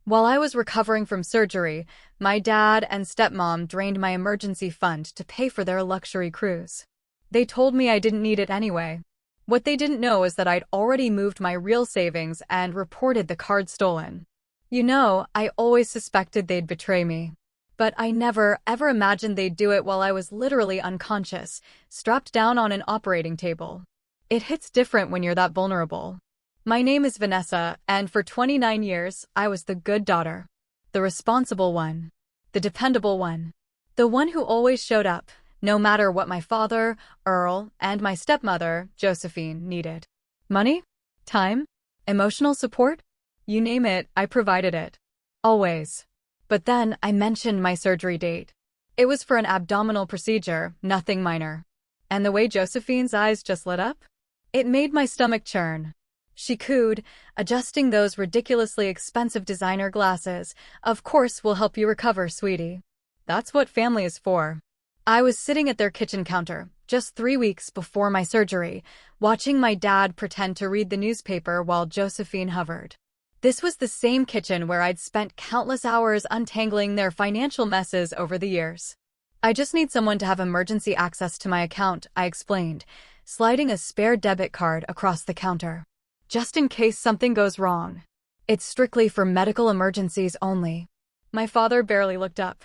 While I was recovering from surgery, my dad and stepmom drained my emergency fund to pay for their luxury cruise. They told me I didn't need it anyway. What they didn't know is that I'd already moved my real savings and reported the card stolen. I always suspected they'd betray me. But I never, ever imagined they'd do it while I was literally unconscious, strapped down on an operating table. It hits different when you're that vulnerable. My name is Vanessa, and for 29 years, I was the good daughter. The responsible one. The dependable one. The one who always showed up, no matter what my father, Earl, and my stepmother, Josephine, needed. Money? Time? Emotional support? You name it, I provided it. Always. But then I mentioned my surgery date. It was for an abdominal procedure, nothing minor. And the way Josephine's eyes just lit up? It made my stomach churn. She cooed, adjusting those ridiculously expensive designer glasses. Of course we'll help you recover, sweetie. That's what family is for. I was sitting at their kitchen counter, just 3 weeks before my surgery, watching my dad pretend to read the newspaper while Josephine hovered. This was the same kitchen where I'd spent countless hours untangling their financial messes over the years. I just need someone to have emergency access to my account, I explained, sliding a spare debit card across the counter. Just in case something goes wrong. It's strictly for medical emergencies only. My father barely looked up.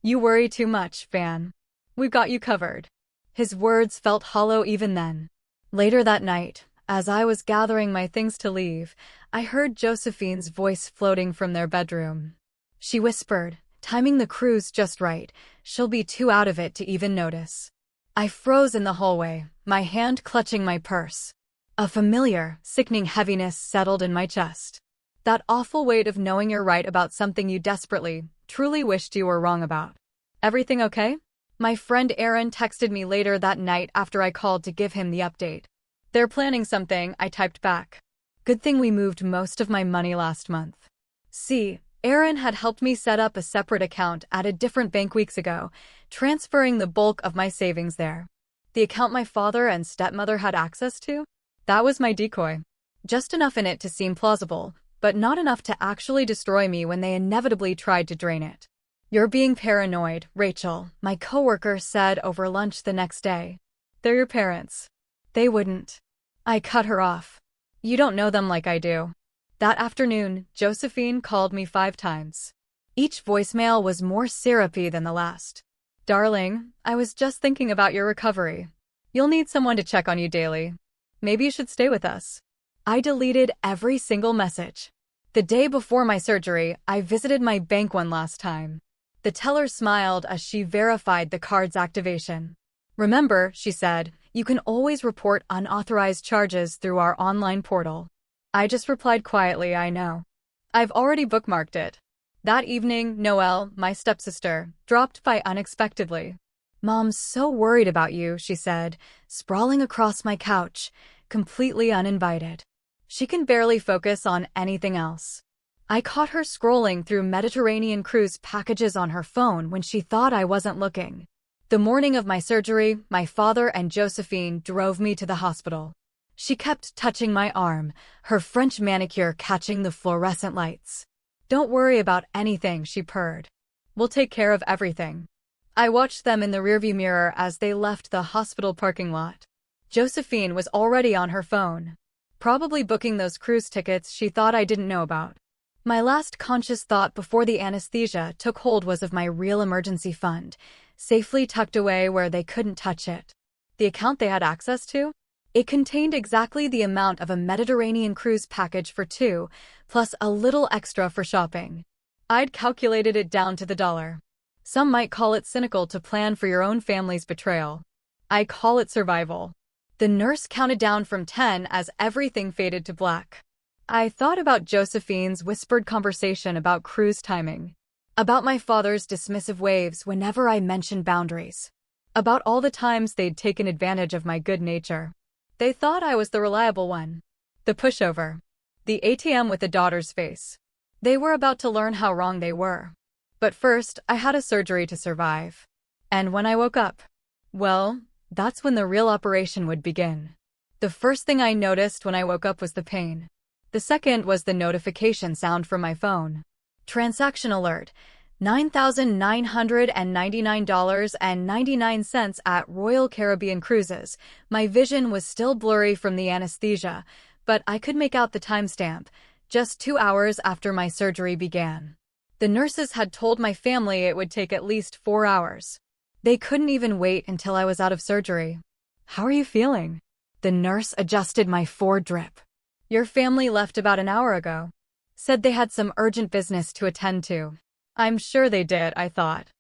You worry too much, Van. We've got you covered. His words felt hollow even then. Later that night, as I was gathering my things to leave, I heard Josephine's voice floating from their bedroom. She whispered, timing the cruise just right, she'll be too out of it to even notice. I froze in the hallway, my hand clutching my purse. A familiar, sickening heaviness settled in my chest. That awful weight of knowing you're right about something you desperately, truly wished you were wrong about. Everything okay? My friend Aaron texted me later that night after I called to give him the update. They're planning something, I typed back. Good thing we moved most of my money last month. See, Aaron had helped me set up a separate account at a different bank weeks ago, transferring the bulk of my savings there. The account my father and stepmother had access to? That was my decoy. Just enough in it to seem plausible, but not enough to actually destroy me when they inevitably tried to drain it. You're being paranoid, Rachel, my coworker said over lunch the next day. They're your parents. They wouldn't. I cut her off. You don't know them like I do. That afternoon, Josephine called me 5 times. Each voicemail was more syrupy than the last. Darling, I was just thinking about your recovery. You'll need someone to check on you daily. Maybe you should stay with us. I deleted every single message. The day before my surgery, I visited my bank one last time. The teller smiled as she verified the card's activation. Remember, she said, you can always report unauthorized charges through our online portal. I just replied quietly, I know. I've already bookmarked it. That evening, Noelle, my stepsister, dropped by unexpectedly. Mom's so worried about you, she said, sprawling across my couch, completely uninvited. She can barely focus on anything else. I caught her scrolling through Mediterranean cruise packages on her phone when she thought I wasn't looking. The morning of my surgery, my father and Josephine drove me to the hospital. She kept touching my arm, her French manicure catching the fluorescent lights. Don't worry about anything, she purred. We'll take care of everything. I watched them in the rearview mirror as they left the hospital parking lot. Josephine was already on her phone, probably booking those cruise tickets she thought I didn't know about. My last conscious thought before the anesthesia took hold was of my real emergency fund, safely tucked away where they couldn't touch it. The account they had access to? It contained exactly the amount of a Mediterranean cruise package for 2, plus a little extra for shopping. I'd calculated it down to the dollar. Some might call it cynical to plan for your own family's betrayal. I call it survival. The nurse counted down from 10 as everything faded to black. I thought about Josephine's whispered conversation about cruise timing. About my father's dismissive waves whenever I mentioned boundaries. About all the times they'd taken advantage of my good nature. They thought I was the reliable one. The pushover. The ATM with the daughter's face. They were about to learn how wrong they were. But first, I had a surgery to survive. And when I woke up, well, that's when the real operation would begin. The first thing I noticed when I woke up was the pain. The second was the notification sound from my phone. Transaction alert. $9,999.99 at Royal Caribbean Cruises. My vision was still blurry from the anesthesia, but I could make out the timestamp, just 2 hours after my surgery began. The nurses had told my family it would take at least 4 hours. They couldn't even wait until I was out of surgery. How are you feeling? The nurse adjusted my foredrip. Your family left about an hour ago. Said they had some urgent business to attend to. I'm sure they did, I thought.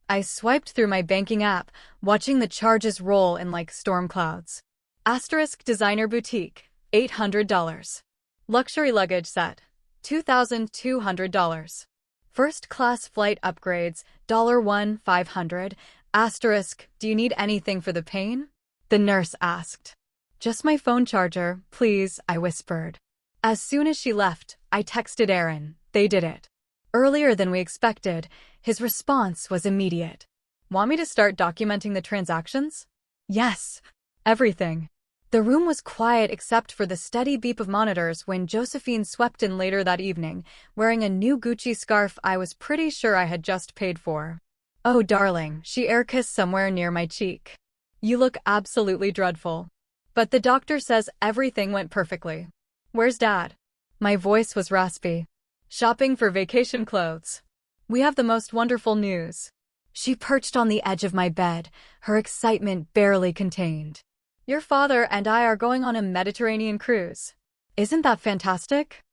I swiped through my banking app, watching the charges roll in like storm clouds. Asterisk designer boutique, $800. Luxury luggage set, $2,200. First class flight upgrades, $1,500. Asterisk, do you need anything for the pain? The nurse asked. Just my phone charger, please, I whispered. As soon as she left, I texted Aaron. They did it. Earlier than we expected, his response was immediate. Want me to start documenting the transactions? Yes. Everything. The room was quiet except for the steady beep of monitors when Josephine swept in later that evening, wearing a new Gucci scarf I was pretty sure I had just paid for. Oh, darling, she air-kissed somewhere near my cheek. You look absolutely dreadful. But the doctor says everything went perfectly. Where's Dad? My voice was raspy. Shopping for vacation clothes. We have the most wonderful news. She perched on the edge of my bed, her excitement barely contained. Your father and I are going on a Mediterranean cruise. Isn't that fantastic?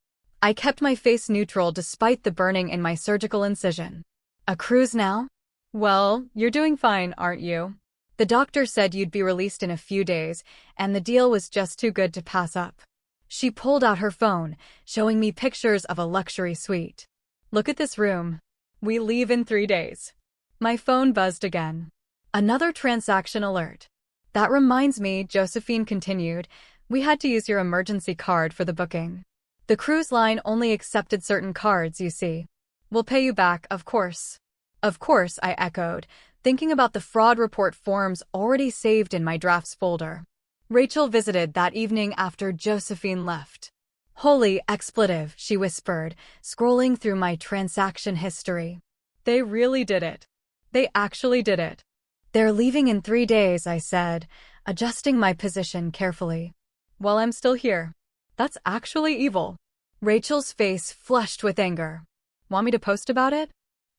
I kept my face neutral despite the burning in my surgical incision. A cruise now? Well, you're doing fine, aren't you? The doctor said you'd be released in a few days, and the deal was just too good to pass up. She pulled out her phone, showing me pictures of a luxury suite. Look at this room. We leave in 3 days. My phone buzzed again. Another transaction alert. That reminds me, Josephine continued, we had to use your emergency card for the booking. The cruise line only accepted certain cards, you see. We'll pay you back, of course. Of course, I echoed, thinking about the fraud report forms already saved in my drafts folder. Rachel visited that evening after Josephine left. Holy expletive, she whispered, scrolling through my transaction history. They really did it. They actually did it. They're leaving in 3 days, I said, adjusting my position carefully. While I'm still here. That's actually evil. Rachel's face flushed with anger. Want me to post about it?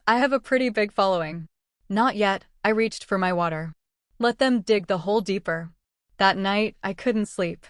I have a pretty big following. Not yet, I reached for my water. Let them dig the hole deeper. That night, I couldn't sleep.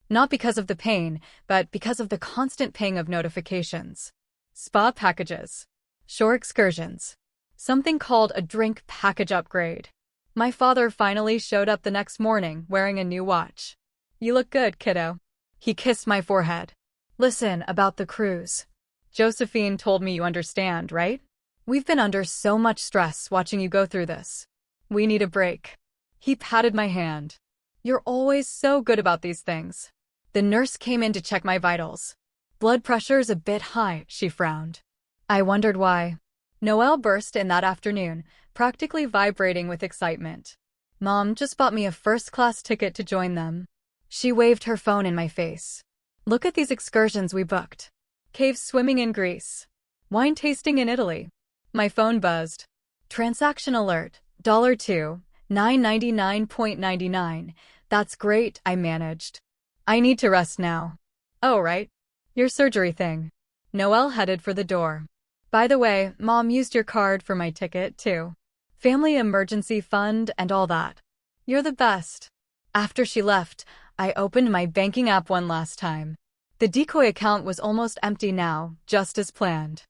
Not because of the pain, but because of the constant ping of notifications. Spa packages. Shore excursions. Something called a drink package upgrade. My father finally showed up the next morning wearing a new watch. You look good, kiddo. He kissed my forehead. Listen, about the cruise. Josephine told me you understand, right? We've been under so much stress watching you go through this. We need a break. He patted my hand. You're always so good about these things. The nurse came in to check my vitals. Blood pressure's a bit high, she frowned. I wondered why. Noelle burst in that afternoon, practically vibrating with excitement. Mom just bought me a first-class ticket to join them. She waved her phone in my face. Look at these excursions we booked. Cave swimming in Greece. Wine tasting in Italy. My phone buzzed. Transaction alert, $2, $999.99. That's great, I managed. I need to rest now. Oh, right. Your surgery thing. Noelle headed for the door. By the way, Mom used your card for my ticket, too. Family emergency fund and all that. You're the best. After she left, I opened my banking app one last time. The decoy account was almost empty now, just as planned.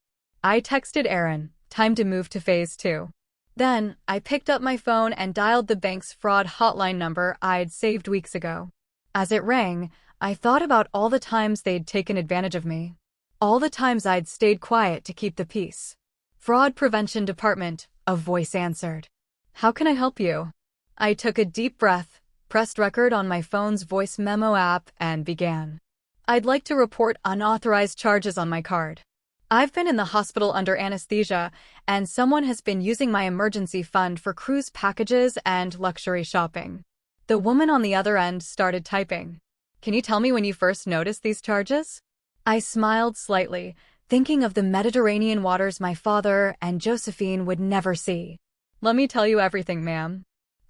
I texted Aaron, time to move to phase 2. Then, I picked up my phone and dialed the bank's fraud hotline number I'd saved weeks ago. As it rang, I thought about all the times they'd taken advantage of me. All the times I'd stayed quiet to keep the peace. Fraud Prevention Department, a voice answered. How can I help you? I took a deep breath, pressed record on my phone's voice memo app, and began. I'd like to report unauthorized charges on my card. I've been in the hospital under anesthesia, and someone has been using my emergency fund for cruise packages and luxury shopping. The woman on the other end started typing. Can you tell me when you first noticed these charges? I smiled slightly, thinking of the Mediterranean waters my father and Josephine would never see. Let me tell you everything, ma'am.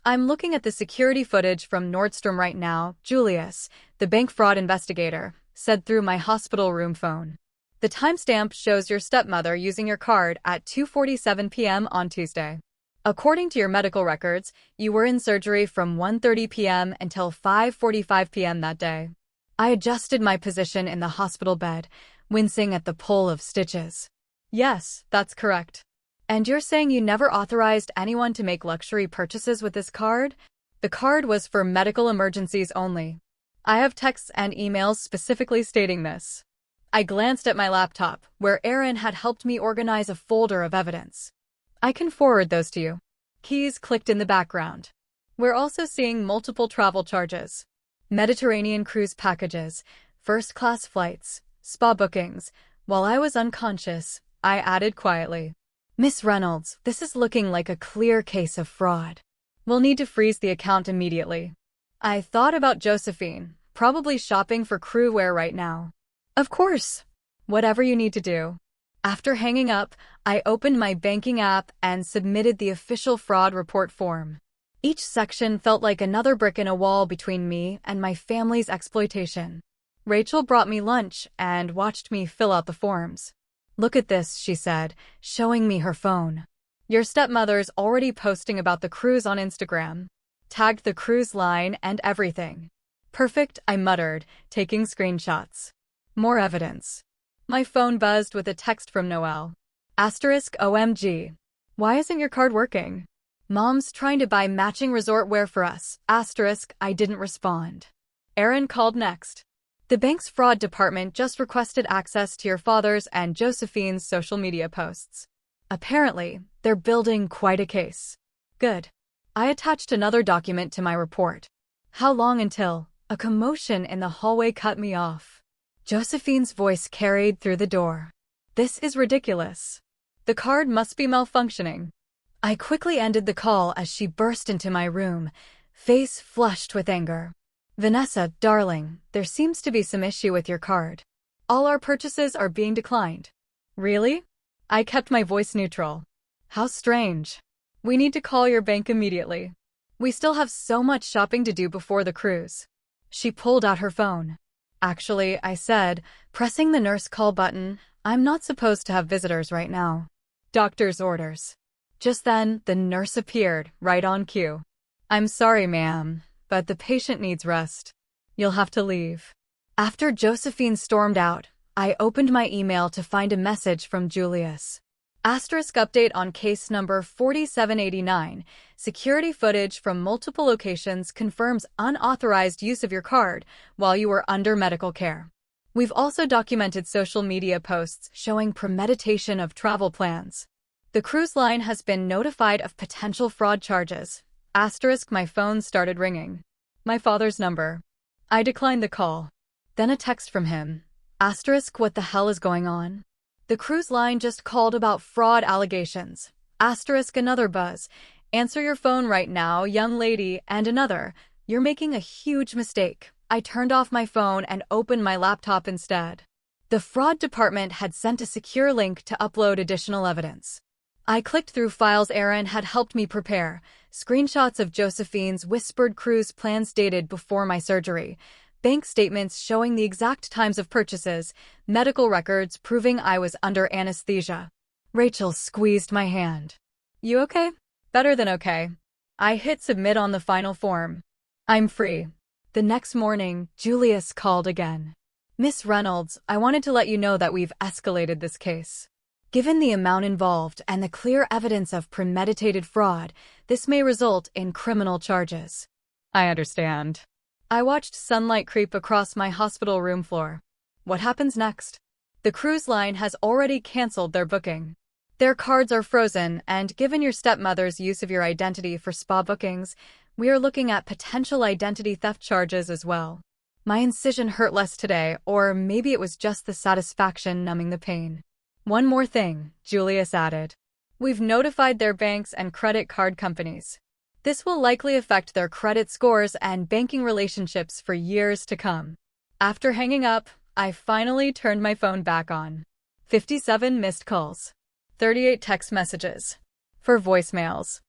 I'm looking at the security footage from Nordstrom right now, Julius, the bank fraud investigator, said through my hospital room phone. The timestamp shows your stepmother using your card at 2:47 p.m. on Tuesday. According to your medical records, you were in surgery from 1:30 p.m. until 5:45 p.m. that day. I adjusted my position in the hospital bed, wincing at the pull of stitches. Yes, that's correct. And you're saying you never authorized anyone to make luxury purchases with this card? The card was for medical emergencies only. I have texts and emails specifically stating this. I glanced at my laptop, where Aaron had helped me organize a folder of evidence. I can forward those to you. Keys clicked in the background. We're also seeing multiple travel charges. Mediterranean cruise packages, first-class flights, spa bookings. While I was unconscious, I added quietly, Miss Reynolds, this is looking like a clear case of fraud. We'll need to freeze the account immediately. I thought about Josephine, probably shopping for crew wear right now. Of course. Whatever you need to do. After hanging up, I opened my banking app and submitted the official fraud report form. Each section felt like another brick in a wall between me and my family's exploitation. Rachel brought me lunch and watched me fill out the forms. Look at this, she said, showing me her phone. Your stepmother's already posting about the cruise on Instagram. Tagged the cruise line and everything. Perfect, I muttered, taking screenshots. More evidence. My phone buzzed with a text from Noelle. *OMG. Why isn't your card working? Mom's trying to buy matching resort wear for us. I didn't respond. Aaron called next. The bank's fraud department just requested access to your father's and Josephine's social media posts. Apparently, they're building quite a case. Good. I attached another document to my report. How long until? A commotion in the hallway cut me off. Josephine's voice carried through the door. This is ridiculous. The card must be malfunctioning. I quickly ended the call as she burst into my room, face flushed with anger. Vanessa, darling, there seems to be some issue with your card. All our purchases are being declined. Really? I kept my voice neutral. How strange. We need to call your bank immediately. We still have so much shopping to do before the cruise. She pulled out her phone. Actually, I said, pressing the nurse call button, I'm not supposed to have visitors right now. Doctor's orders. Just then, the nurse appeared, right on cue. I'm sorry, ma'am, but the patient needs rest. You'll have to leave. After Josephine stormed out, I opened my email to find a message from Julius. Update on case number 4789. Security footage from multiple locations confirms unauthorized use of your card while you were under medical care. We've also documented social media posts showing premeditation of travel plans. The cruise line has been notified of potential fraud charges. My phone started ringing. My father's number. I declined the call. Then a text from him. What the hell is going on? The cruise line just called about fraud allegations. Another buzz. Answer your phone right now, young lady, and another. You're making a huge mistake. I turned off my phone and opened my laptop instead. The fraud department had sent a secure link to upload additional evidence. I clicked through files Aaron had helped me prepare, screenshots of Josephine's whispered cruise plans dated before my surgery, bank statements showing the exact times of purchases, medical records proving I was under anesthesia. Rachel squeezed my hand. You okay? Better than okay. I hit submit on the final form. I'm free. The next morning, Julius called again. Miss Reynolds, I wanted to let you know that we've escalated this case. Given the amount involved and the clear evidence of premeditated fraud, this may result in criminal charges. I understand. I watched sunlight creep across my hospital room floor. What happens next? The cruise line has already canceled their booking. Their cards are frozen, and given your stepmother's use of your identity for spa bookings, we are looking at potential identity theft charges as well. My incision hurt less today, or maybe it was just the satisfaction numbing the pain. One more thing, Julius added. We've notified their banks and credit card companies. This will likely affect their credit scores and banking relationships for years to come. After hanging up, I finally turned my phone back on. 57 missed calls. 38 text messages. 4 voicemails.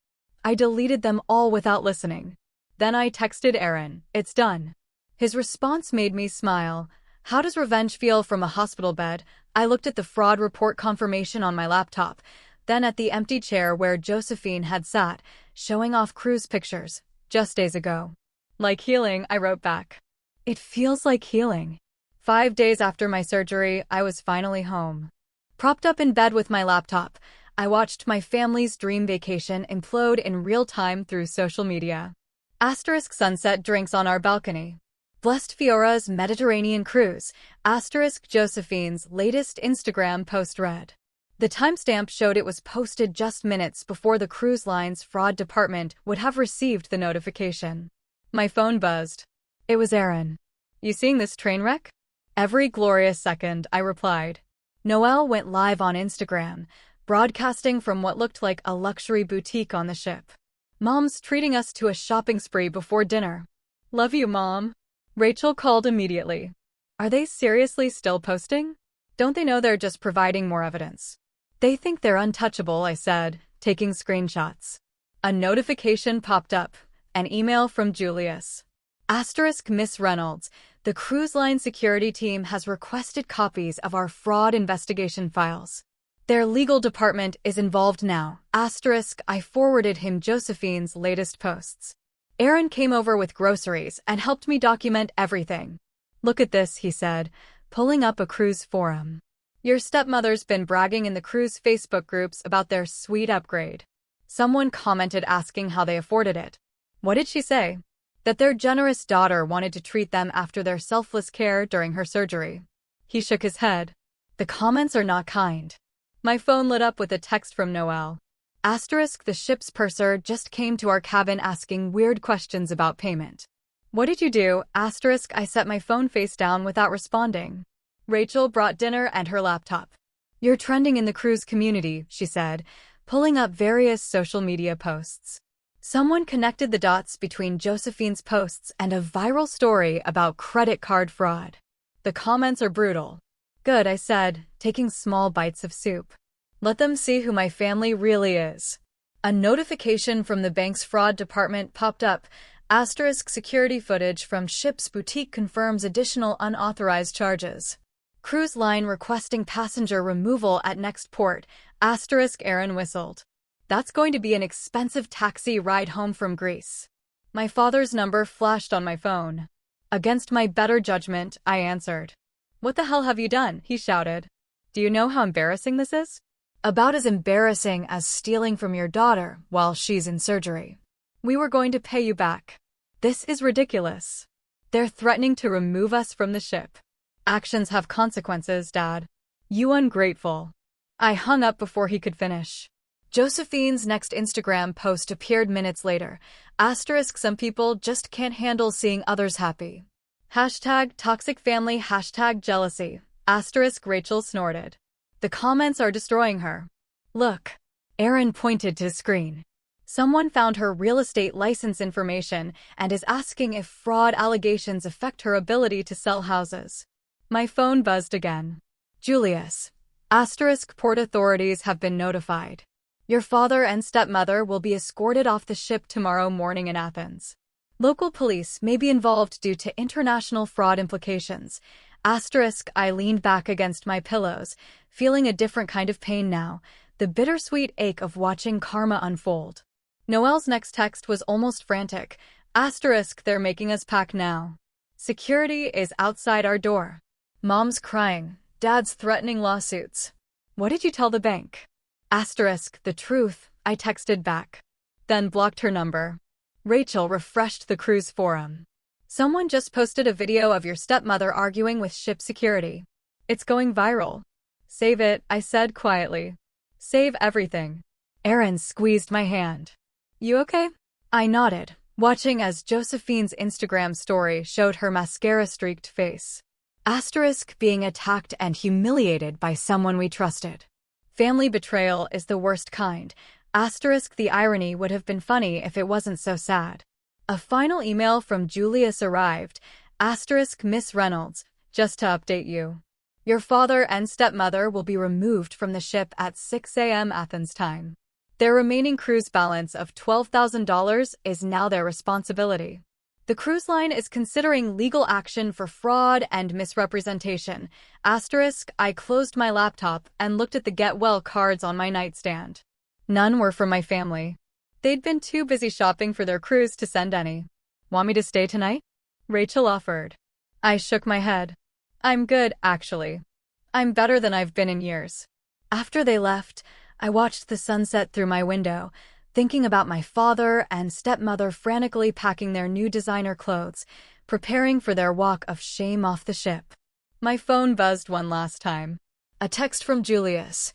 I deleted them all without listening. Then I texted Aaron, "It's done." His response made me smile. How does revenge feel from a hospital bed? I looked at the fraud report confirmation on my laptop, then at the empty chair where Josephine had sat, showing off cruise pictures, just days ago. Like healing, I wrote back. It feels like healing. 5 days after my surgery, I was finally home. Propped up in bed with my laptop, I watched my family's dream vacation implode in real time through social media. Asterisk sunset drinks on our balcony. Blessed Fiora's Mediterranean cruise. Asterisk Josephine's latest Instagram post read. The timestamp showed it was posted just minutes before the cruise line's fraud department would have received the notification. My phone buzzed. It was Aaron. "You seeing this train wreck?" "Every glorious second," I replied. Noelle went live on Instagram, broadcasting from what looked like a luxury boutique on the ship. "Mom's treating us to a shopping spree before dinner." "Love you, Mom." Rachel called immediately. "Are they seriously still posting? Don't they know they're just providing more evidence?" "They think they're untouchable," I said, taking screenshots. A notification popped up, an email from Julius. Asterisk Miss Reynolds, the cruise line security team has requested copies of our fraud investigation files. Their legal department is involved now. Asterisk I forwarded him Josephine's latest posts. Aaron came over with groceries and helped me document everything. "Look at this," he said, pulling up a cruise forum. "Your stepmother's been bragging in the cruise Facebook groups about their sweet upgrade." Someone commented asking how they afforded it. What did she say? That their generous daughter wanted to treat them after their selfless care during her surgery. He shook his head. The comments are not kind. My phone lit up with a text from Noelle. Asterisk the ship's purser just came to our cabin asking weird questions about payment. "What did you do?" Asterisk I set my phone face down without responding. Rachel brought dinner and her laptop. "You're trending in the cruise community," she said, pulling up various social media posts. Someone connected the dots between Josephine's posts and a viral story about credit card fraud. The comments are brutal. "Good," I said, taking small bites of soup. "Let them see who my family really is." A notification from the bank's fraud department popped up. Asterisk security footage from ship's boutique confirms additional unauthorized charges. Cruise line requesting passenger removal at next port. Asterisk Aaron whistled. "That's going to be an expensive taxi ride home from Greece." My father's number flashed on my phone. Against my better judgment, I answered. "What the hell have you done?" he shouted. "Do you know how embarrassing this is?" "About as embarrassing as stealing from your daughter while she's in surgery. We were going to pay you back." "This is ridiculous. They're threatening to remove us from the ship." "Actions have consequences, Dad." "You ungrateful." I hung up before he could finish. Josephine's next Instagram post appeared minutes later. Asterisk some people just can't handle seeing others happy. Hashtag toxic family, hashtag jealousy. Asterisk Rachel snorted. "The comments are destroying her." "Look." Aaron pointed to the screen. "Someone found her real estate license information and is asking if fraud allegations affect her ability to sell houses." My phone buzzed again. "Julius." Asterisk port authorities have been notified. Your father and stepmother will be escorted off the ship tomorrow morning in Athens. Local police may be involved due to international fraud implications. Asterisk I leaned back against my pillows, feeling a different kind of pain now, the bittersweet ache of watching karma unfold. Noelle's next text was almost frantic. Asterisk they're making us pack now. Security is outside our door. Mom's crying. Dad's threatening lawsuits. What did you tell the bank? Asterisk the truth, I texted back. Then blocked her number. Rachel refreshed the cruise forum. Someone just posted a video of your stepmother arguing with ship security. It's going viral. Save it, I said quietly. Save everything. Aaron squeezed my hand. You okay? I nodded, watching as Josephine's Instagram story showed her mascara-streaked face. Asterisk being attacked and humiliated by someone we trusted. Family betrayal is the worst kind. Asterisk the irony would have been funny if it wasn't so sad. A final email from Julius arrived. Asterisk Miss Reynolds, just to update you. Your father and stepmother will be removed from the ship at 6 a.m. Athens time. Their remaining cruise balance of $12,000 is now their responsibility. The cruise line is considering legal action for fraud and misrepresentation. I closed my laptop and looked at the get well cards on my nightstand. None were from my family. They'd been too busy shopping for their cruise to send any. Want me to stay tonight? Rachel offered. I shook my head. I'm good, actually. I'm better than I've been in years. After they left, I watched the sunset through my window, thinking about my father and stepmother frantically packing their new designer clothes, preparing for their walk of shame off the ship. My phone buzzed one last time. A text from Julius.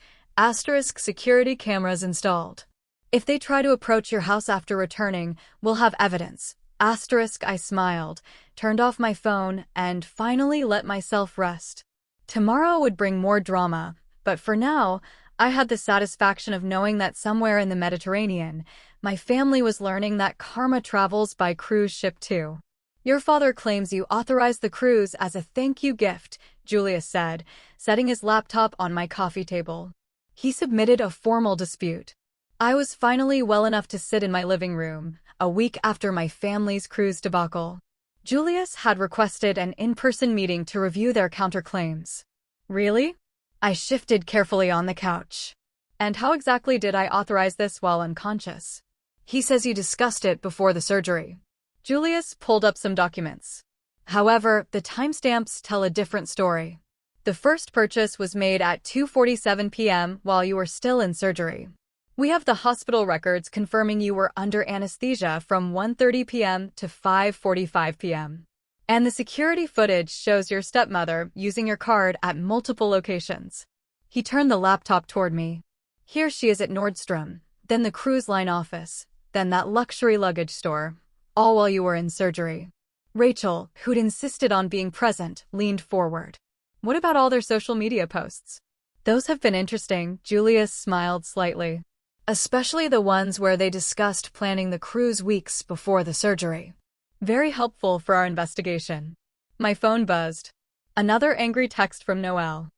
Security cameras installed. If they try to approach your house after returning, we'll have evidence. I smiled, turned off my phone, and finally let myself rest. Tomorrow would bring more drama, but for now, I had the satisfaction of knowing that somewhere in the Mediterranean, my family was learning that karma travels by cruise ship too. Your father claims you authorized the cruise as a thank you gift, Julius said, setting his laptop on my coffee table. He submitted a formal dispute. I was finally well enough to sit in my living room, a week after my family's cruise debacle. Julius had requested an in-person meeting to review their counterclaims. Really? I shifted carefully on the couch. And how exactly did I authorize this while unconscious? He says you discussed it before the surgery. Julius pulled up some documents. However, the timestamps tell a different story. The first purchase was made at 2:47 p.m. while you were still in surgery. We have the hospital records confirming you were under anesthesia from 1:30 p.m. to 5:45 p.m. And the security footage shows your stepmother using your card at multiple locations. He turned the laptop toward me. Here she is at Nordstrom, then the cruise line office, then that luxury luggage store, all while you were in surgery. Rachel, who'd insisted on being present, leaned forward. What about all their social media posts? Those have been interesting, Julius smiled slightly. Especially the ones where they discussed planning the cruise weeks before the surgery. Very helpful for our investigation. My phone buzzed. Another angry text from Noelle.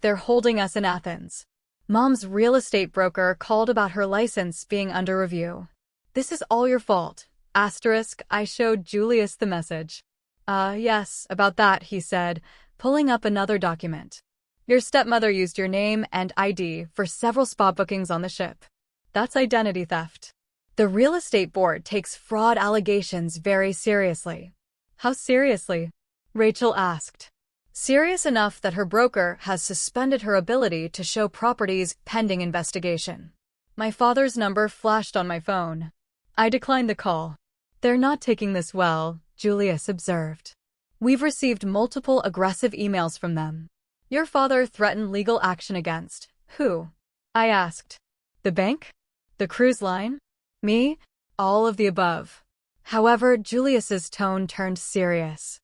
They're holding us in Athens. Mom's real estate broker called about her license being under review. This is all your fault. I showed Julius the message. Yes, about that, he said, pulling up another document. Your stepmother used your name and ID for several spa bookings on the ship. That's identity theft. The real estate board takes fraud allegations very seriously. How seriously? Rachel asked. Serious enough that her broker has suspended her ability to show properties pending investigation. My father's number flashed on my phone. I declined the call. They're not taking this well, Julius observed. We've received multiple aggressive emails from them. Your father threatened legal action against who? I asked. The bank? The cruise line? Me? All of the above. However, Julius's tone turned serious.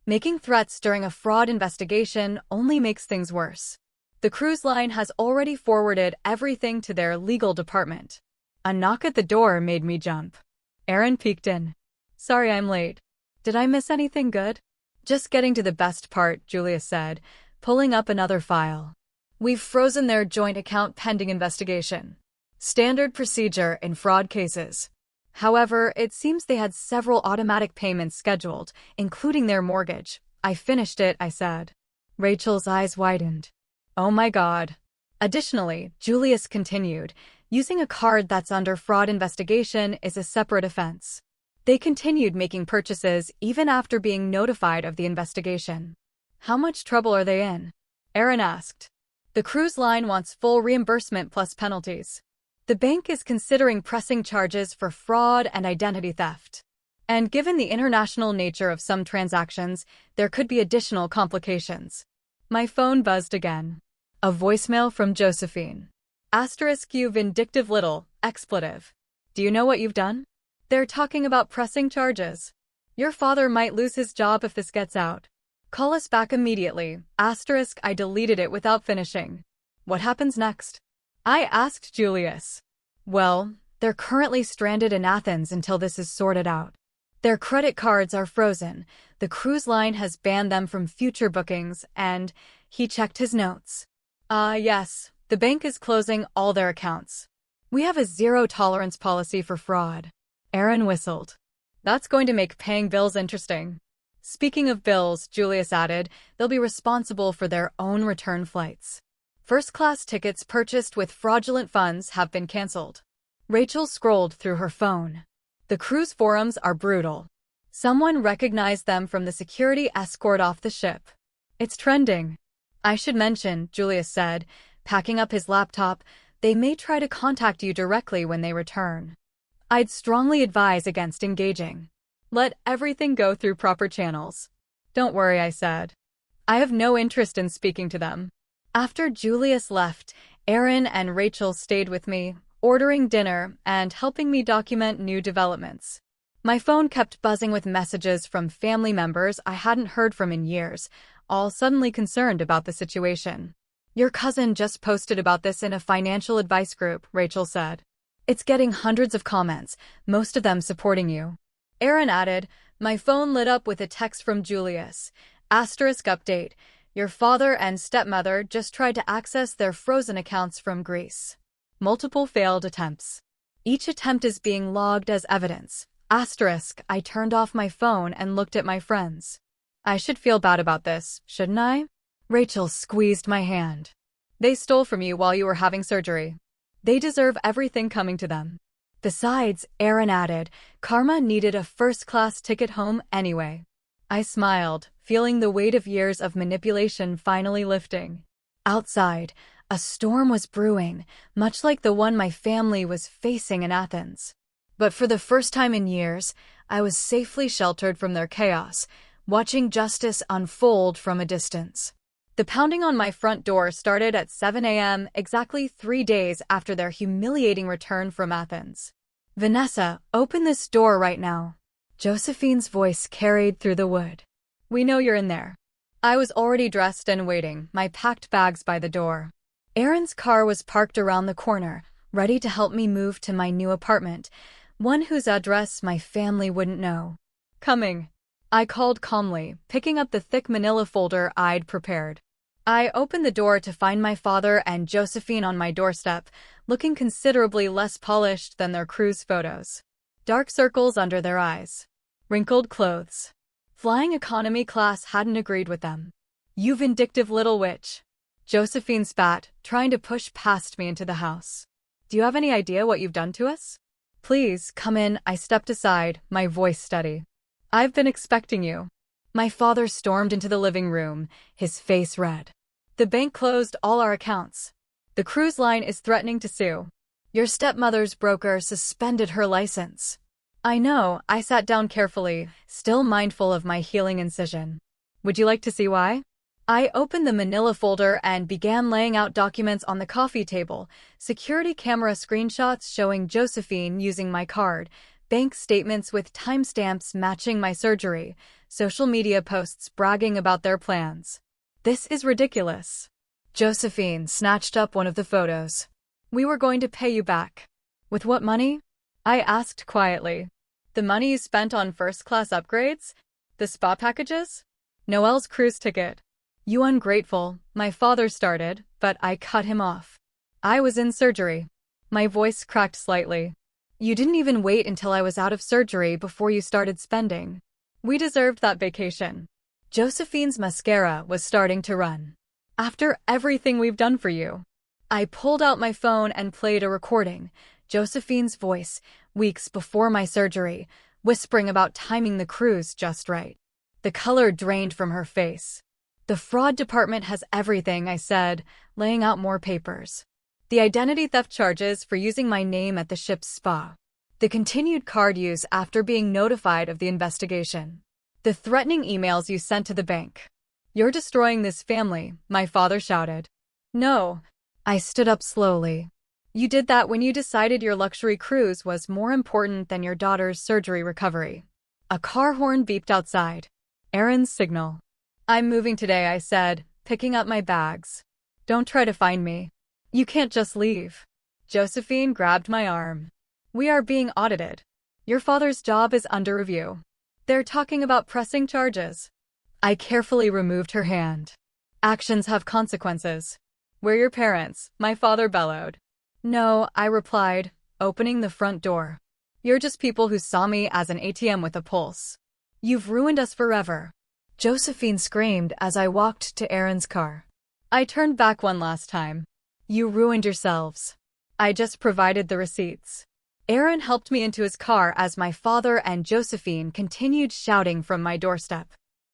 Making threats during a fraud investigation only makes things worse. The cruise line has already forwarded everything to their legal department. A knock at the door made me jump. Aaron peeked in. Sorry I'm late. Did I miss anything good? Just getting to the best part, Julius said, pulling up another file. We've frozen their joint account pending investigation. Standard procedure in fraud cases. However, it seems they had several automatic payments scheduled, including their mortgage. I finished it, I said. Rachel's eyes widened. Oh my God. Additionally, Julius continued, using a card that's under fraud investigation is a separate offense. They continued making purchases even after being notified of the investigation. How much trouble are they in? Aaron asked. The cruise line wants full reimbursement plus penalties. The bank is considering pressing charges for fraud and identity theft. And given the international nature of some transactions, there could be additional complications. My phone buzzed again. A voicemail from Josephine. You vindictive little, expletive. Do you know what you've done? They're talking about pressing charges. Your father might lose his job if this gets out. Call us back immediately. I deleted it without finishing. What happens next? I asked Julius. Well, they're currently stranded in Athens until this is sorted out. Their credit cards are frozen. The cruise line has banned them from future bookings, and he checked his notes. Yes, the bank is closing all their accounts. We have a zero-tolerance policy for fraud. Aaron whistled. That's going to make paying bills interesting. Speaking of bills, Julius added, they'll be responsible for their own return flights. First-class tickets purchased with fraudulent funds have been canceled. Rachel scrolled through her phone. The cruise forums are brutal. Someone recognized them from the security escort off the ship. It's trending. I should mention, Julius said, packing up his laptop, they may try to contact you directly when they return. I'd strongly advise against engaging. Let everything go through proper channels. Don't worry, I said. I have no interest in speaking to them. After Julius left, Aaron and Rachel stayed with me, ordering dinner and helping me document new developments. My phone kept buzzing with messages from family members I hadn't heard from in years, all suddenly concerned about the situation. Your cousin just posted about this in a financial advice group, Rachel said. It's getting hundreds of comments, most of them supporting you. Aaron added, my phone lit up with a text from Julius. Asterisk update. Your father and stepmother just tried to access their frozen accounts from Greece. Multiple failed attempts. Each attempt is being logged as evidence. Asterisk, I turned off my phone and looked at my friends. I should feel bad about this, shouldn't I? Rachel squeezed my hand. They stole from you while you were having surgery. They deserve everything coming to them. Besides, Aaron added, karma needed a first-class ticket home anyway. I smiled, feeling the weight of years of manipulation finally lifting. Outside, a storm was brewing, much like the one my family was facing in Athens. But for the first time in years, I was safely sheltered from their chaos, watching justice unfold from a distance. The pounding on my front door started at 7 a.m., exactly 3 days after their humiliating return from Athens. Vanessa, open this door right now. Josephine's voice carried through the wood. We know you're in there. I was already dressed and waiting, my packed bags by the door. Aaron's car was parked around the corner, ready to help me move to my new apartment, one whose address my family wouldn't know. Coming. I called calmly, picking up the thick manila folder I'd prepared. I opened the door to find my father and Josephine on my doorstep, looking considerably less polished than their cruise photos. Dark circles under their eyes. Wrinkled clothes. Flying economy class hadn't agreed with them. You vindictive little witch. Josephine spat, trying to push past me into the house. Do you have any idea what you've done to us? Please, come in, I stepped aside, my voice steady. I've been expecting you. My father stormed into the living room, his face red. The bank closed all our accounts. The cruise line is threatening to sue. Your stepmother's broker suspended her license. I know, I sat down carefully, still mindful of my healing incision. Would you like to see why? I opened the manila folder and began laying out documents on the coffee table, security camera screenshots showing Josephine using my card, bank statements with timestamps matching my surgery, social media posts bragging about their plans. This is ridiculous. Josephine snatched up one of the photos. We were going to pay you back. With what money? I asked quietly. The money you spent on first-class upgrades? The spa packages? Noelle's cruise ticket. You ungrateful, my father started, but I cut him off. I was in surgery. My voice cracked slightly. You didn't even wait until I was out of surgery before you started spending. We deserved that vacation. Josephine's mascara was starting to run. After everything we've done for you. I pulled out my phone and played a recording, Josephine's voice, weeks before my surgery, whispering about timing the cruise just right. The color drained from her face. The fraud department has everything, I said, laying out more papers. The identity theft charges for using my name at the ship's spa. The continued card use after being notified of the investigation. The threatening emails you sent to the bank. You're destroying this family, my father shouted. No. I stood up slowly. You did that when you decided your luxury cruise was more important than your daughter's surgery recovery. A car horn beeped outside. Aaron's signal. I'm moving today, I said, picking up my bags. Don't try to find me. You can't just leave. Josephine grabbed my arm. We are being audited. Your father's job is under review. They're talking about pressing charges. I carefully removed her hand. Actions have consequences. We're your parents, my father bellowed. No, I replied, opening the front door. You're just people who saw me as an ATM with a pulse. You've ruined us forever. Josephine screamed as I walked to Aaron's car. I turned back one last time. You ruined yourselves. I just provided the receipts. Aaron helped me into his car as my father and Josephine continued shouting from my doorstep.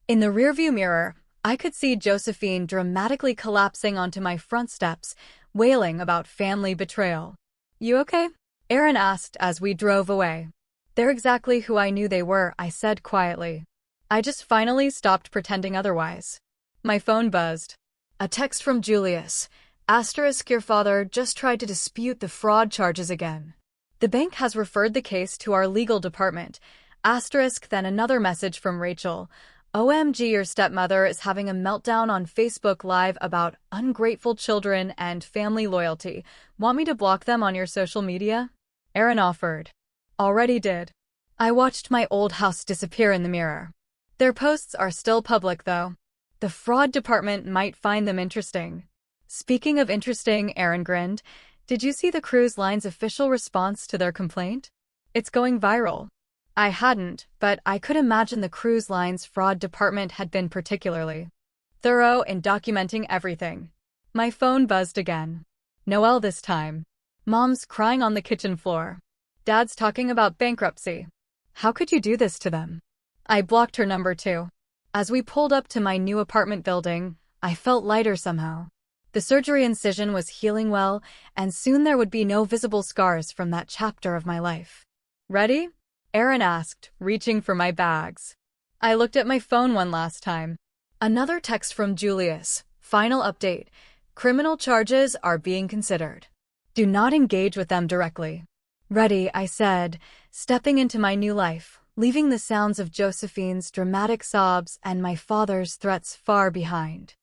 In the rearview mirror, I could see Josephine dramatically collapsing onto my front steps, wailing about family betrayal. You okay? Aaron asked as we drove away. They're exactly who I knew they were, I said quietly. I just finally stopped pretending otherwise. My phone buzzed. A text from Julius. Asterisk, your father just tried to dispute the fraud charges again. The bank has referred the case to our legal department. Asterisk, then another message from Rachel. OMG, your stepmother is having a meltdown on Facebook Live about ungrateful children and family loyalty. Want me to block them on your social media? Aaron offered. Already did. I watched my old house disappear in the mirror. Their posts are still public, though. The fraud department might find them interesting. Speaking of interesting, Aaron grinned. Did you see the cruise line's official response to their complaint? It's going viral. I hadn't, but I could imagine the cruise line's fraud department had been particularly thorough in documenting everything. My phone buzzed again. Noelle this time. Mom's crying on the kitchen floor. Dad's talking about bankruptcy. How could you do this to them? I blocked her number too. As we pulled up to my new apartment building, I felt lighter somehow. The surgery incision was healing well, and soon there would be no visible scars from that chapter of my life. Ready? Aaron asked, reaching for my bags. I looked at my phone one last time. Another text from Julius. Final update. Criminal charges are being considered. Do not engage with them directly. Ready, I said, stepping into my new life, leaving the sounds of Josephine's dramatic sobs and my father's threats far behind.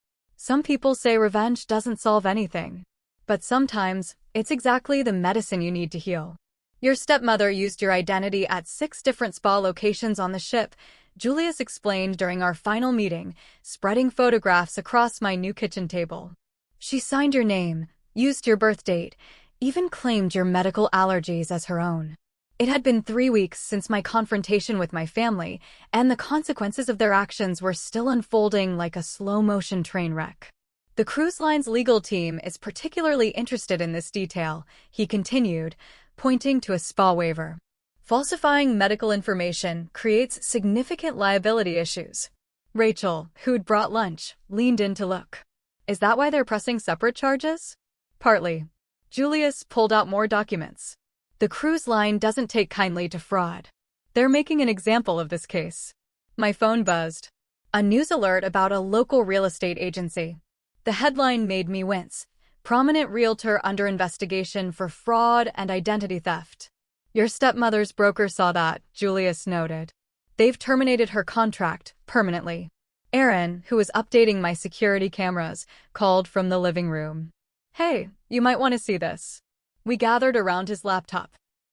Some people say revenge doesn't solve anything. But sometimes, it's exactly the medicine you need to heal. Your stepmother used your identity at 6 different spa locations on the ship, Julius explained during our final meeting, spreading photographs across my new kitchen table. She signed your name, used your birth date, even claimed your medical allergies as her own. It had been 3 weeks since my confrontation with my family, and the consequences of their actions were still unfolding like a slow-motion train wreck. The cruise line's legal team is particularly interested in this detail, he continued, pointing to a spa waiver. Falsifying medical information creates significant liability issues. Rachel, who'd brought lunch, leaned in to look. Is that why they're pressing separate charges? Partly. Julius pulled out more documents. The cruise line doesn't take kindly to fraud. They're making an example of this case. My phone buzzed. A news alert about a local real estate agency. The headline made me wince. Prominent realtor under investigation for fraud and identity theft. Your stepmother's broker saw that, Julius noted. They've terminated her contract, permanently. Aaron, who was updating my security cameras, called from the living room. Hey, you might want to see this. We gathered around his laptop.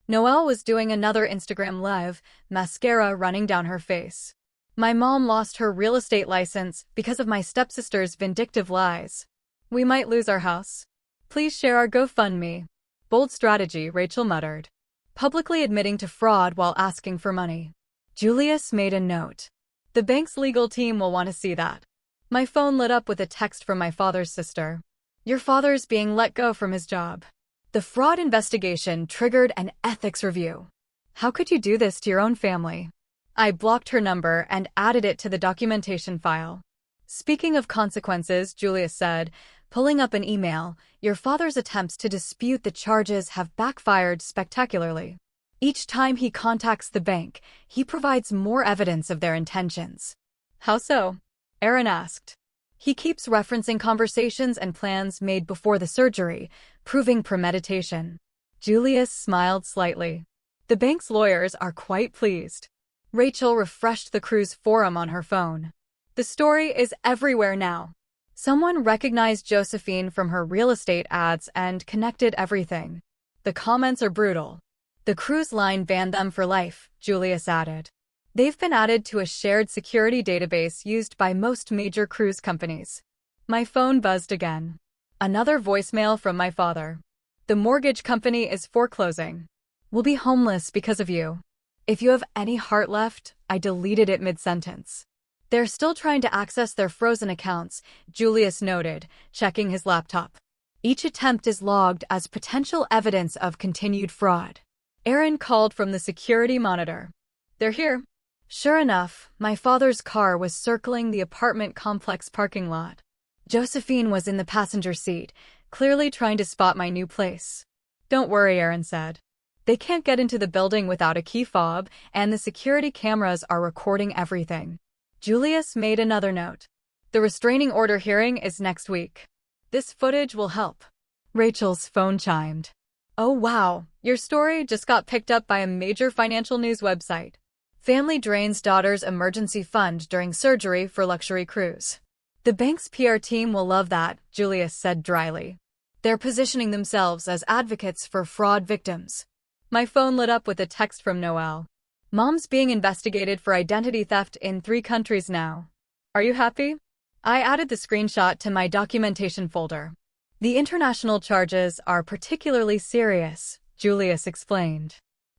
Noelle was doing another Instagram live, mascara running down her face. My mom lost her real estate license because of my stepsister's vindictive lies. We might lose our house. Please share our GoFundMe. Bold strategy, Rachel muttered. Publicly admitting to fraud while asking for money. Julius made a note. The bank's legal team will want to see that. My phone lit up with a text from my father's sister. Your father's being let go from his job. The fraud investigation triggered an ethics review. How could you do this to your own family? I blocked her number and added it to the documentation file. Speaking of consequences, Julius said, pulling up an email, your father's attempts to dispute the charges have backfired spectacularly. Each time he contacts the bank, he provides more evidence of their intentions. How so? Aaron asked. He keeps referencing conversations and plans made before the surgery, proving premeditation. Julius smiled slightly. The bank's lawyers are quite pleased. Rachel refreshed the cruise forum on her phone. The story is everywhere now. Someone recognized Josephine from her real estate ads and connected everything. The comments are brutal. The cruise line banned them for life, Julius added. They've been added to a shared security database used by most major cruise companies. My phone buzzed again. Another voicemail from my father. The mortgage company is foreclosing. We'll be homeless because of you. If you have any heart left, I deleted it mid-sentence. They're still trying to access their frozen accounts, Julius noted, checking his laptop. Each attempt is logged as potential evidence of continued fraud. Aaron called from the security monitor. They're here. Sure enough, my father's car was circling the apartment complex parking lot. Josephine was in the passenger seat, clearly trying to spot my new place. Don't worry, Aaron said. They can't get into the building without a key fob, and the security cameras are recording everything. Julius made another note. The restraining order hearing is next week. This footage will help. Rachel's phone chimed. Oh wow, your story just got picked up by a major financial news website. Family drains daughter's emergency fund during surgery for luxury cruise. The bank's PR team will love that, Julius said dryly. They're positioning themselves as advocates for fraud victims. My phone lit up with a text from Noelle. Mom's being investigated for identity theft in 3 countries now. Are you happy? I added the screenshot to my documentation folder. The international charges are particularly serious, Julius explained.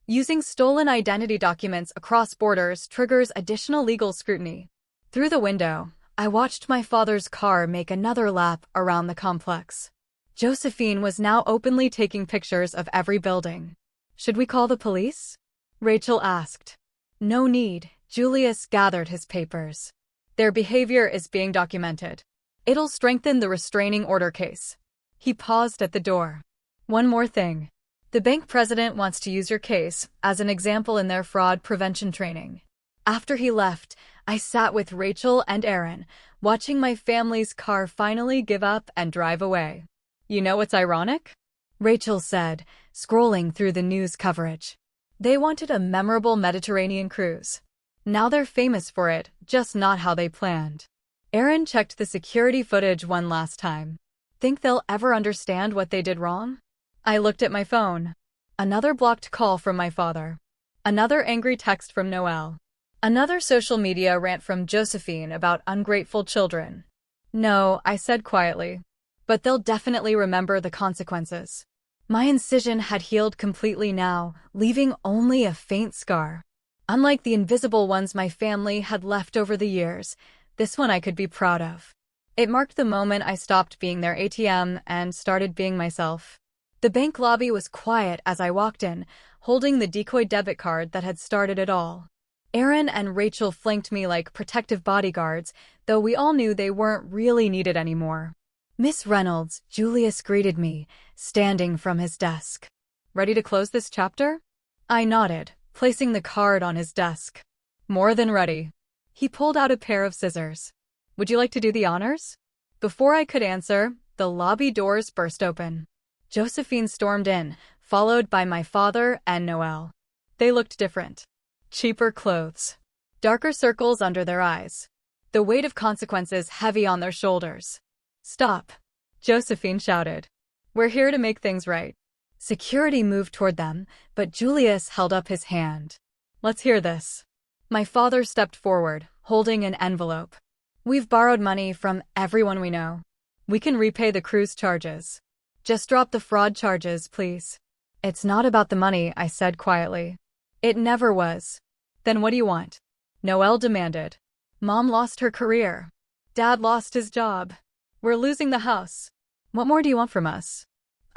Using stolen identity documents across borders triggers additional legal scrutiny. Through the window, I watched my father's car make another lap around the complex. Josephine was now openly taking pictures of every building. Should we call the police? Rachel asked. No need, Julius gathered his papers. Their behavior is being documented. It'll strengthen the restraining order case. He paused at the door. One more thing. The bank president wants to use your case as an example in their fraud prevention training. After he left, I sat with Rachel and Aaron, watching my family's car finally give up and drive away. You know what's ironic? Rachel said, scrolling through the news coverage. They wanted a memorable Mediterranean cruise. Now they're famous for it, just not how they planned. Aaron checked the security footage one last time. Think they'll ever understand what they did wrong? I looked at my phone. Another blocked call from my father. Another angry text from Noelle. Another social media rant from Josephine about ungrateful children. No, I said quietly. But they'll definitely remember the consequences. My incision had healed completely now, leaving only a faint scar. Unlike the invisible ones my family had left over the years, this one I could be proud of. It marked the moment I stopped being their ATM and started being myself. The bank lobby was quiet as I walked in, holding the decoy debit card that had started it all. Aaron and Rachel flanked me like protective bodyguards, though we all knew they weren't really needed anymore. Miss Reynolds, Julius greeted me, standing from his desk. Ready to close this chapter? I nodded, placing the card on his desk. More than ready. He pulled out a pair of scissors. Would you like to do the honors? Before I could answer, the lobby doors burst open. Josephine stormed in, followed by my father and Noelle. They looked different. Cheaper clothes. Darker circles under their eyes. The weight of consequences heavy on their shoulders. Stop, Josephine shouted. We're here to make things right. Security moved toward them, but Julius held up his hand. Let's hear this. My father stepped forward, holding an envelope. We've borrowed money from everyone we know. We can repay the cruise charges. Just drop the fraud charges, please. It's not about the money, I said quietly. It never was. Then what do you want? Noelle demanded. Mom lost her career. Dad lost his job. We're losing the house. What more do you want from us?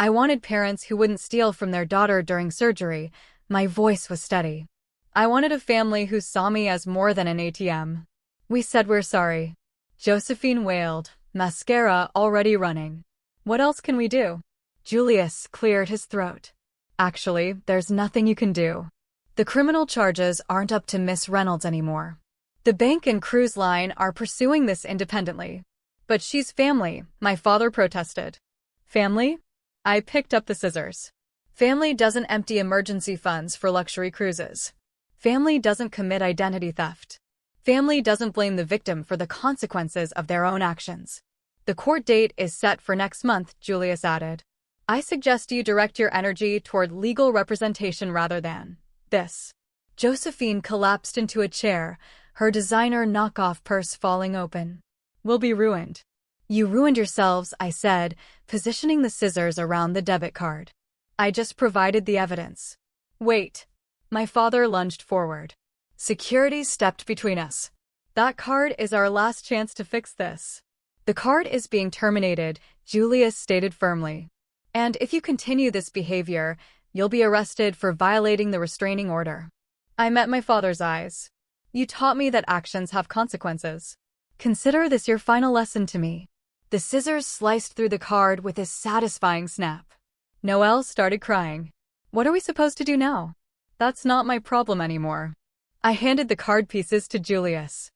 I wanted parents who wouldn't steal from their daughter during surgery. My voice was steady. I wanted a family who saw me as more than an ATM. We said we're sorry. Josephine wailed, mascara already running. What else can we do? Julius cleared his throat. Actually, there's nothing you can do. The criminal charges aren't up to Miss Reynolds anymore. The bank and cruise line are pursuing this independently. But she's family, my father protested. Family? I picked up the scissors. Family doesn't empty emergency funds for luxury cruises. Family doesn't commit identity theft. Family doesn't blame the victim for the consequences of their own actions. The court date is set for next month, Julius added. I suggest you direct your energy toward legal representation rather than this. Josephine collapsed into a chair, her designer knockoff purse falling open. "We'll be ruined." "You ruined yourselves," I said, positioning the scissors around the debit card. "I just provided the evidence." "Wait." My father lunged forward. Security stepped between us. "That card is our last chance to fix this." "The card is being terminated," Julius stated firmly. "And if you continue this behavior, you'll be arrested for violating the restraining order." I met my father's eyes. "You taught me that actions have consequences. Consider this your final lesson to me." The scissors sliced through the card with a satisfying snap. Noelle started crying. "What are we supposed to do now?" "That's not my problem anymore." I handed the card pieces to Julius.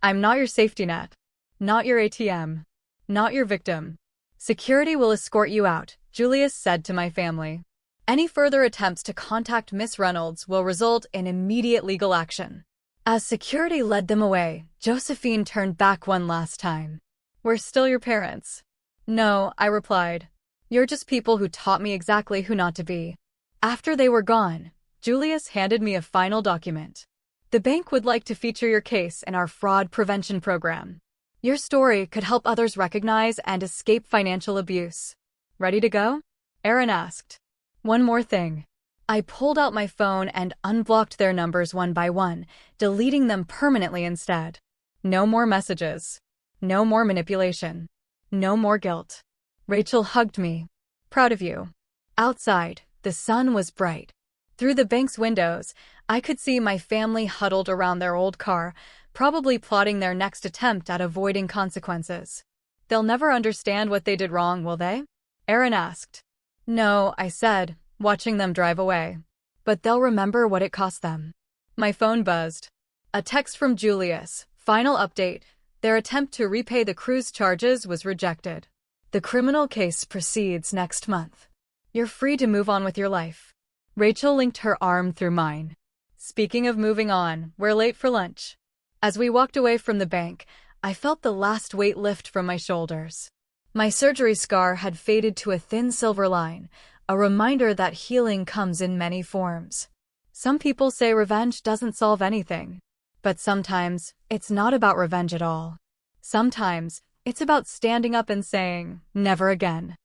"I'm not your safety net. Not your ATM. Not your victim. Security will escort you out," Julius said to my family. "Any further attempts to contact Miss Reynolds will result in immediate legal action." As security led them away, Josephine turned back one last time. "We're still your parents." "No," I replied. "You're just people who taught me exactly who not to be." After they were gone, Julius handed me a final document. "The bank would like to feature your case in our fraud prevention program. Your story could help others recognize and escape financial abuse. Ready to go?" Aaron asked. "One more thing." I pulled out my phone and unblocked their numbers one by one, deleting them permanently instead. No more messages. No more manipulation. No more guilt. Rachel hugged me. "Proud of you." Outside, the sun was bright. Through the bank's windows, I could see my family huddled around their old car, probably plotting their next attempt at avoiding consequences. "They'll never understand what they did wrong, will they?" Aaron asked. "No," I said, watching them drive away. "But they'll remember what it cost them." My phone buzzed. A text from Julius. "Final update. Their attempt to repay the cruise charges was rejected. The criminal case proceeds next month. You're free to move on with your life." Rachel linked her arm through mine. "Speaking of moving on, we're late for lunch." As we walked away from the bank, I felt the last weight lift from my shoulders. My surgery scar had faded to a thin silver line, a reminder that healing comes in many forms. Some people say revenge doesn't solve anything. But sometimes, it's not about revenge at all. Sometimes, it's about standing up and saying, "Never again."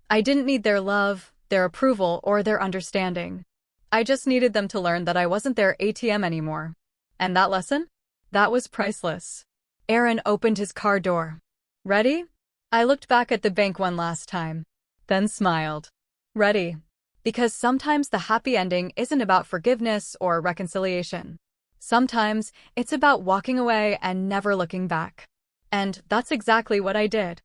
I didn't need their love, their approval, or their understanding. I just needed them to learn that I wasn't their ATM anymore. And that lesson? That was priceless. Aaron opened his car door. "Ready?" I looked back at the bank one last time, then smiled. "Ready." Because sometimes the happy ending isn't about forgiveness or reconciliation. Sometimes it's about walking away and never looking back. And that's exactly what I did.